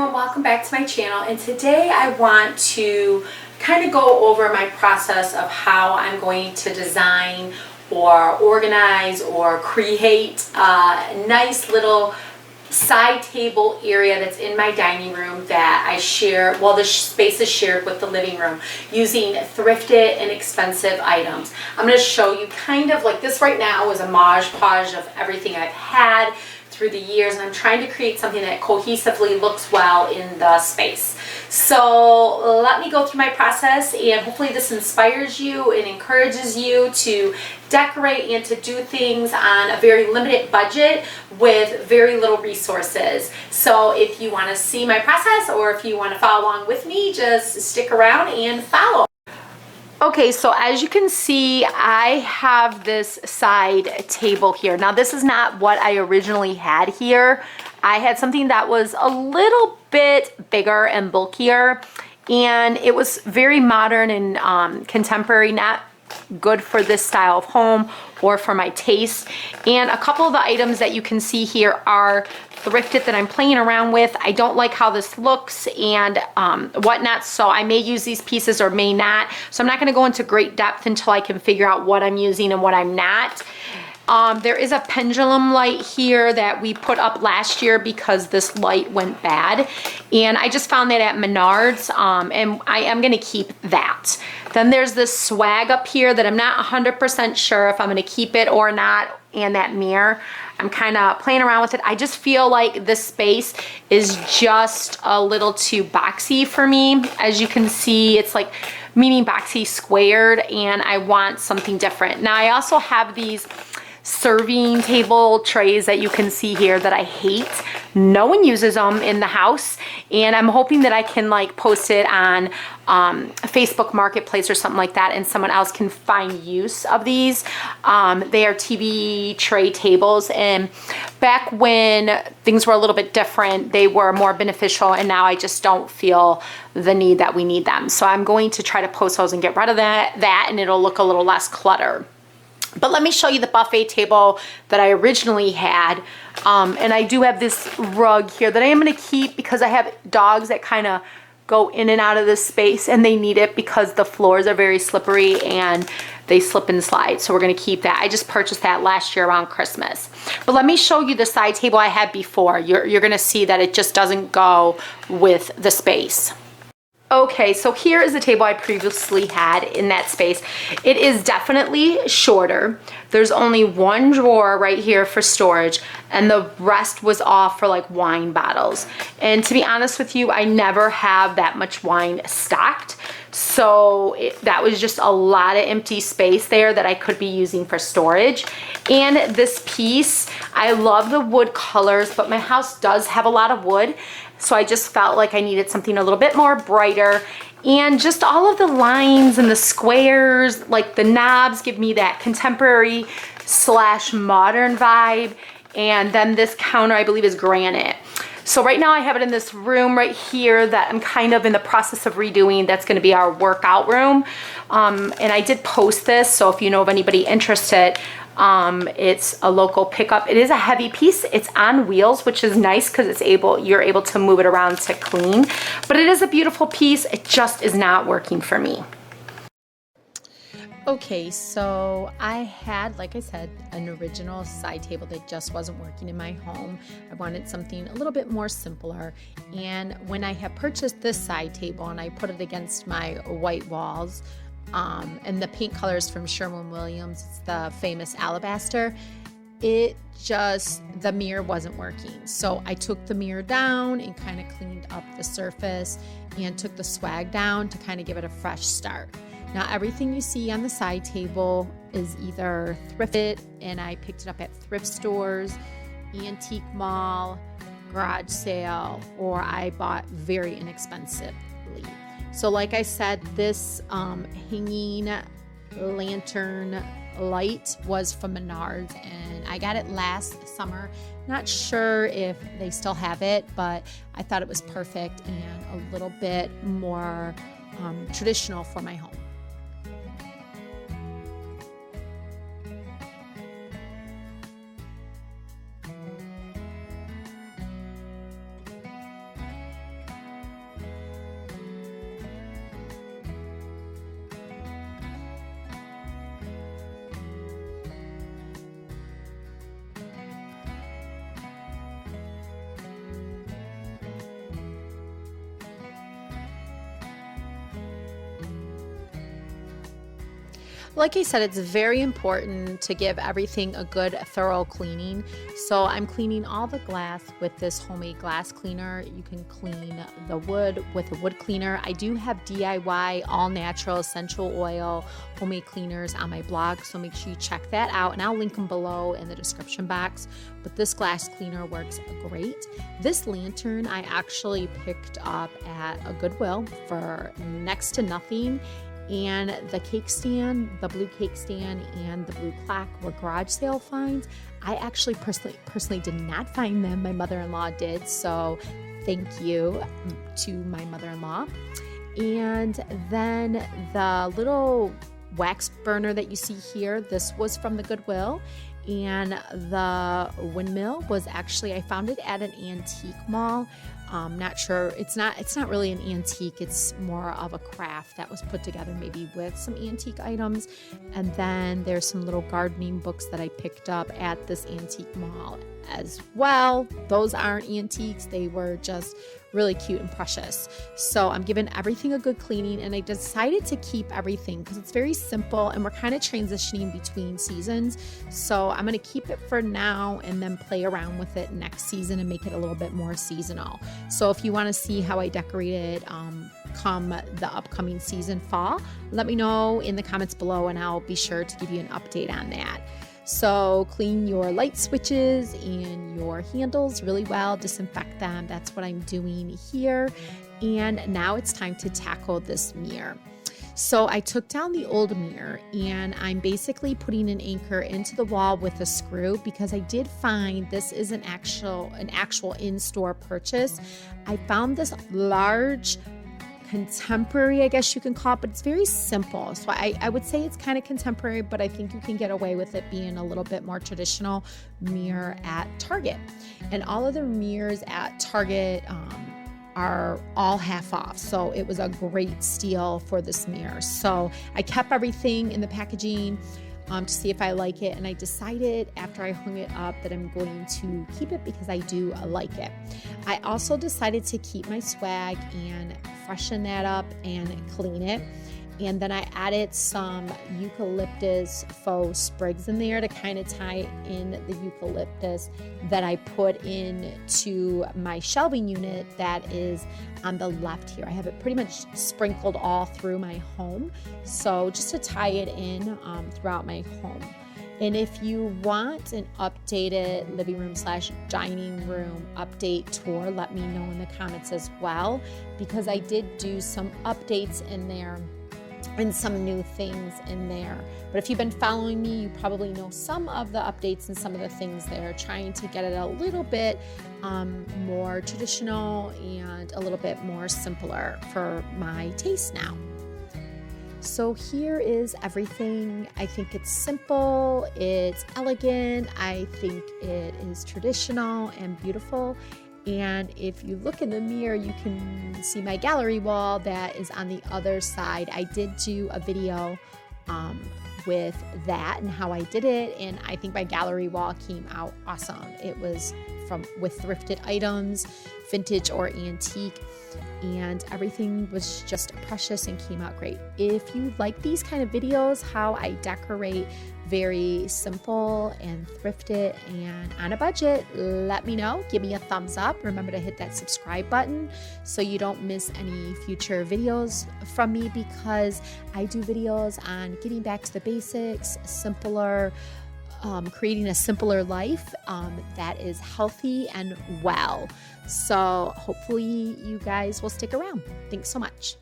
everyone, welcome back to my channel, and today I want to kind of go over my process of how I'm going to design or organize or create a nice little side table area that's in my dining room that I share, well, the space is shared with the living room using thrifted and expensive items. I'm going to show you kind of like this right now is a modge-podge of everything I've had through the years, and I'm trying to create something that cohesively looks well in the space. So let me go through my process, and hopefully this inspires you and encourages you to decorate and to do things on a very limited budget with very little resources. So if you want to see my process or if you want to follow along with me, just stick around and follow. Okay, so as you can see, I have this side table here. Now, this is not what I originally had here. I had something that was a little bit bigger and bulkier, and it was very modern and contemporary, not good for this style of home or for my taste. And a couple of the items that you can see here are thrifted that I'm playing around with. I don't like how this looks and whatnot, so I may use these pieces or may not. So I'm not going to go into great depth until I can figure out what I'm using and what I'm not. There is a pendulum light here that we put up last year because this light went bad, and I just found that at Menards, and I am going to keep that. Then there's this swag up here that I'm not 100% sure if I'm going to keep it or not, and that mirror. I'm kind of playing around with it. I just feel like this space is just a little too boxy for me. As you can see, it's like meaning boxy squared, and I want something different. Now, I also have these serving table trays that you can see here that I hate. No one uses them in the house, and I'm hoping that I can like post it on Facebook Marketplace or something like that, and someone else can find use of these. They are TV tray tables, and back when things were a little bit different, they were more beneficial, and now I just don't feel the need that we need them. So I'm going to try to post those and get rid of that, and it'll look a little less clutter. But let me show you the buffet table that I originally had. And I do have this rug here that I am going to keep because I have dogs that kind of go in and out of this space, and they need it because the floors are very slippery and they slip and slide. So we're going to keep that. I just purchased that last year around Christmas. But let me show you the side table I had before. You're going to see that it just doesn't go with the space. Okay, so here is the table I previously had in that space. It is definitely shorter. There's only one drawer right here for storage, and the rest was off for like wine bottles. And to be honest with you, I never have that much wine stocked. So that was just a lot of empty space there that I could be using for storage. And this piece, I love the wood colors, but my house does have a lot of wood. So I just felt like I needed something a little bit more brighter, and just all of the lines and the squares, like the knobs, give me that contemporary / modern vibe. And then this counter, I believe, is granite. So right now I have it in this room right here that I'm kind of in the process of redoing. That's going to be our workout room. And I did post this, so if you know of anybody interested, it's a local pickup. It is a heavy piece. It's on wheels, which is nice because you're able to move it around to clean. But it is a beautiful piece. It just is not working for me. Okay, so I had, like I said, an original side table that just wasn't working in my home. I wanted something a little bit more simpler. And when I had purchased this side table and I put it against my white walls, and the paint colors from Sherwin-Williams, it's the famous alabaster, the mirror wasn't working. So I took the mirror down and kind of cleaned up the surface and took the swag down to kind of give it a fresh start. Now, everything you see on the side table is either thrifted, and I picked it up at thrift stores, antique mall, garage sale, or I bought very inexpensively. So like I said, this hanging lantern light was from Menards, and I got it last summer. Not sure if they still have it, but I thought it was perfect and a little bit more traditional for my home. Like I said, it's very important to give everything a good thorough cleaning. So I'm cleaning all the glass with this homemade glass cleaner. You can clean the wood with a wood cleaner. I do have DIY all natural essential oil homemade cleaners on my blog, so make sure you check that out, and I'll link them below in the description box. But this glass cleaner works great. This lantern I actually picked up at a Goodwill for next to nothing. And the cake stand, the blue cake stand, and the blue clock were garage sale finds. I actually personally did not find them. My mother-in-law did, so thank you to my mother-in-law. And then the little wax burner that you see here, this was from the Goodwill. And the windmill was actually, I found it at an antique mall. Not sure, it's not really an antique, it's more of a craft that was put together maybe with some antique items. And then there's some little gardening books that I picked up at this antique mall as well. Those aren't antiques, they were just really cute and precious. So I'm giving everything a good cleaning, and I decided to keep everything because it's very simple and we're kind of transitioning between seasons. So I'm going to keep it for now and then play around with it next season and make it a little bit more seasonal. So if you want to see how I decorate it come the upcoming season fall, let me know in the comments below and I'll be sure to give you an update on that. So clean your light switches and your handles really well, disinfect them. That's what I'm doing here. And now it's time to tackle this mirror. So I took down the old mirror and I'm basically putting an anchor into the wall with a screw because I did find this is an actual in-store purchase. I found this large contemporary, I guess you can call it, but it's very simple. So I would say it's kind of contemporary, but I think you can get away with it being a little bit more traditional mirror at Target. And all of the mirrors at Target are all half off. So it was a great steal for this mirror. So I kept everything in the packaging to see if I like it. And I decided after I hung it up that I'm going to keep it because I do like it. I also decided to keep my swag and freshen that up and clean it. And then I added some eucalyptus faux sprigs in there to kind of tie in the eucalyptus that I put into my shelving unit that is on the left here. I have it pretty much sprinkled all through my home. So just to tie it in throughout my home. And if you want an updated living room / dining room update tour, let me know in the comments as well, because I did do some updates in there and some new things in there. But if you've been following me, you probably know some of the updates and some of the things there, trying to get it a little bit more traditional and a little bit more simpler for my taste now. So here is everything. I think it's simple, it's elegant, I think it is traditional and beautiful. And if you look in the mirror, you can see my gallery wall that is on the other side. I did do a video with that and how I did it, and I think my gallery wall came out awesome. It was with thrifted items, vintage or antique, and everything was just precious and came out great. If you like these kind of videos, how I decorate very simple and thrifted and on a budget, let me know. Give me a thumbs up. Remember to hit that subscribe button so you don't miss any future videos from me, because I do videos on getting back to the basics, simpler, creating a simpler life that is healthy and well. So hopefully you guys will stick around. Thanks so much.